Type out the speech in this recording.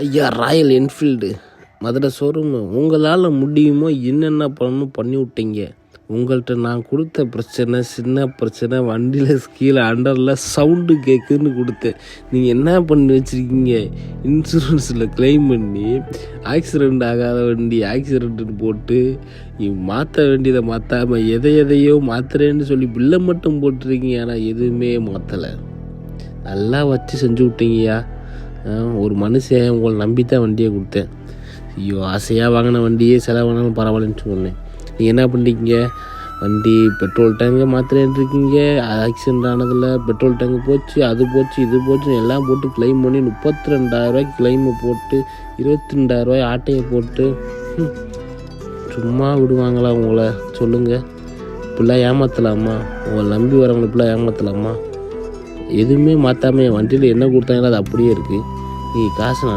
ஐயா Royal Enfield Madurai showroom, உங்களால் முடியுமோ என்னென்ன பண்ணணும் பண்ணி விட்டீங்க. உங்கள்கிட்ட நான் கொடுத்த பிரச்சனை சின்ன பிரச்சனை, வண்டியில் கீழே அண்டரில் சவுண்டு கேட்குதுன்னு கொடுத்தேன். நீங்கள் என்ன பண்ணி வச்சுருக்கீங்க, இன்சூரன்ஸில் கிளைம் பண்ணி ஆக்சிடெண்ட் ஆகாத வண்டி ஆக்சிடெண்ட்டுன்னு போட்டு மாற்ற வேண்டியதை மாற்றாமல் எதையோ மாற்றுறேன்னு சொல்லி பில்லை மட்டும் போட்டிருக்கீங்க. ஆனால் எதுவுமே மாற்றலை. நல்லா வச்சு செஞ்சு விட்டீங்கய்யா. ஒரு மனுஷன் உங்களை நம்பி தான் வண்டியை கொடுத்தேன். ஐயோ, ஆசையாக வாங்கின வண்டியே செலவானாலும் பரவாயில்லன்னு சொன்னேன். நீங்கள் என்ன பண்ணிட்டீங்க, வண்டி பெட்ரோல் டேங்கு மாத்திரேன்னு இருக்கீங்க. ஆக்சிடெண்ட் ஆனதில் பெட்ரோல் டேங்கு போச்சு, அது போச்சு, இது போச்சுன்னு எல்லாம் போட்டு கிளைம் பண்ணி 32,000 கிளைமை போட்டு 22,000 ஆட்டையை போட்டு சும்மா விடுவாங்களா உங்களை சொல்லுங்கள்? இப்படிலாம் ஏமாற்றலாமா? உங்களை நம்பி வரவங்களை இப்படிலாம் ஏமாற்றலாமா? எதுவுமே மாற்றாமல் என் வண்டியில் என்ன கொடுத்தாங்களோ அது அப்படியே இருக்குது. நீங்கள் காசு நல்லா